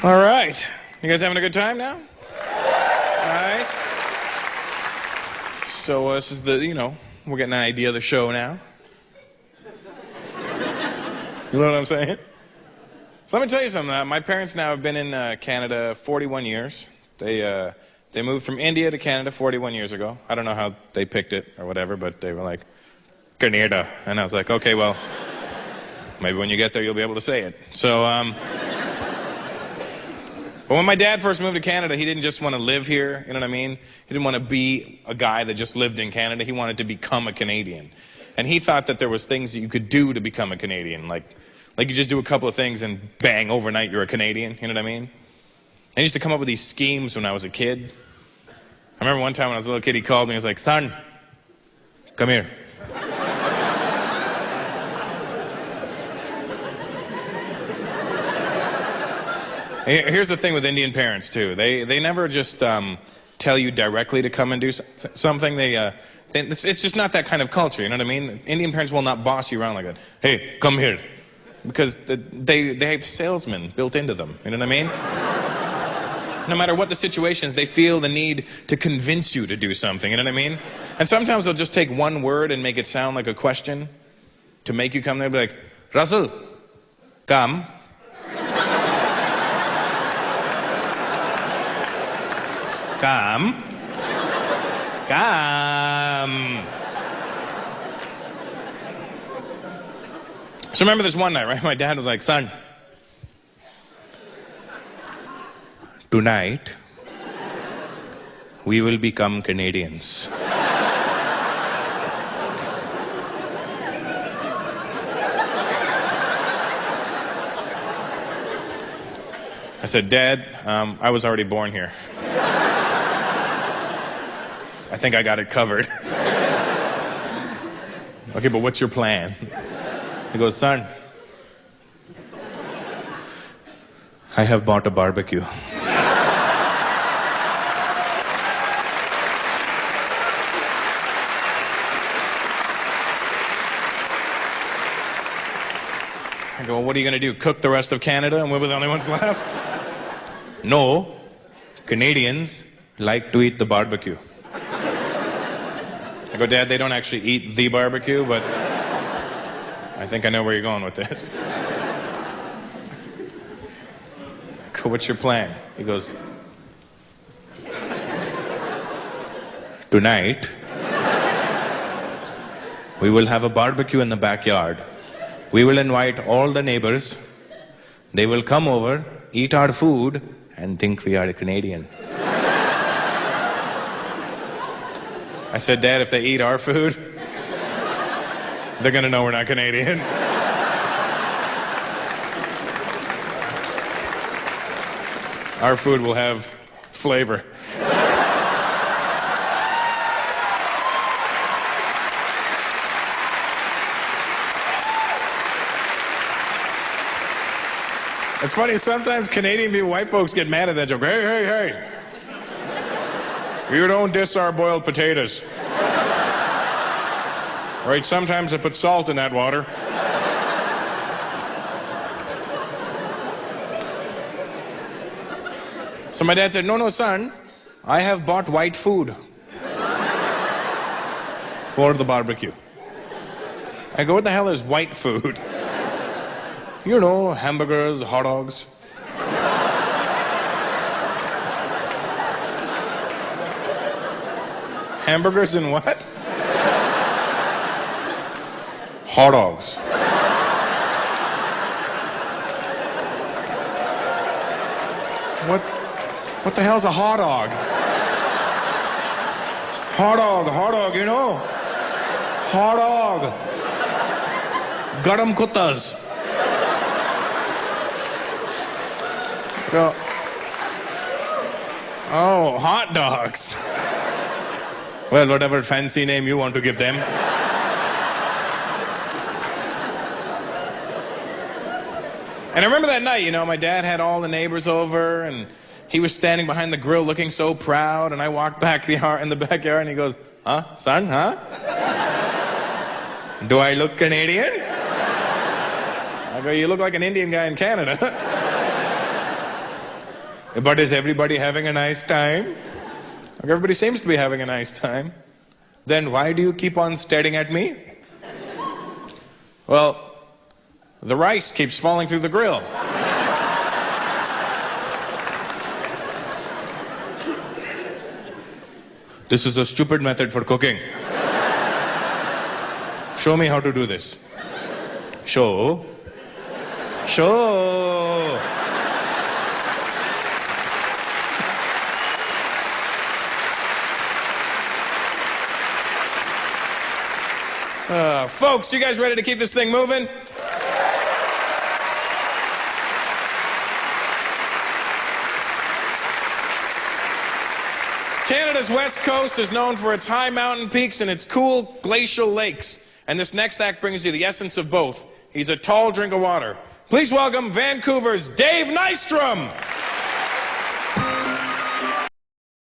All right. You guys having a good time now? Nice. So this is we're getting an idea of the show now. You know what I'm saying? So let me tell you something. My parents now have been in Canada 41 years. They moved from India to Canada 41 years ago. I don't know how they picked it or whatever, but they were like, Canada. And I was like, okay, well, maybe when you get there you'll be able to say it. So, but when my dad first moved to Canada, he didn't just want to live here, you know what I mean? He didn't want to be a guy that just lived in Canada. He wanted to become a Canadian. And he thought that there was things that you could do to become a Canadian. Like you just do a couple of things and bang, overnight you're a Canadian, you know what I mean? And he used to come up with these schemes when I was a kid. I remember one time when I was a little kid, he called me, he was like, son, come here. Here's the thing with Indian parents, too. They never just tell you directly to come and do something. It's just not that kind of culture, you know what I mean? Indian parents will not boss you around like that. Hey, come here. Because they have salesmen built into them, you know what I mean? No matter what the situations, they feel the need to convince you to do something, you know what I mean? And sometimes they'll just take one word and make it sound like a question to make you come there and be like, Russell, come. Come. Come. So remember this one night, right? My dad was like, son, tonight we will become Canadians. I said, Dad, I was already born here. I think I got it covered. Okay, but what's your plan? He goes, son, I have bought a barbecue. I go, well, what are you going to do? Cook the rest of Canada and we're the only ones left? No, Canadians like to eat the barbecue. I go, Dad, they don't actually eat the barbecue, but I think I know where you're going with this. I go, what's your plan? He goes, tonight, we will have a barbecue in the backyard. We will invite all the neighbors. They will come over, eat our food, and think we are a Canadian. I said, Dad, if they eat our food, they're gonna know we're not Canadian. Our food will have flavor. It's funny, sometimes Canadian people, white folks get mad at that joke. Hey, hey, hey. You don't diss our boiled potatoes. Right, sometimes I put salt in that water. So my dad said, no, son, I have bought white food for the barbecue. I go, what the hell is white food? You know, hamburgers, hot dogs. Hamburgers and what? Hot dogs. What the hell's a hot dog? Hot dog, you know? Hot dog. Garam kuttas. Oh, hot dogs. Well, whatever fancy name you want to give them. And I remember that night, you know, my dad had all the neighbors over, and he was standing behind the grill looking so proud, and I walked back in the backyard, and he goes, huh, son, huh? Do I look Canadian? I go, you look like an Indian guy in Canada. But is everybody having a nice time? Like, everybody seems to be having a nice time. Then why do you keep on staring at me? Well, the rice keeps falling through the grill. This is a stupid method for cooking. Show me how to do this. Show. Folks, you guys ready to keep this thing moving? Canada's west coast is known for its high mountain peaks and its cool glacial lakes. And this next act brings you the essence of both. He's a tall drink of water. Please welcome Vancouver's Dave Nystrom.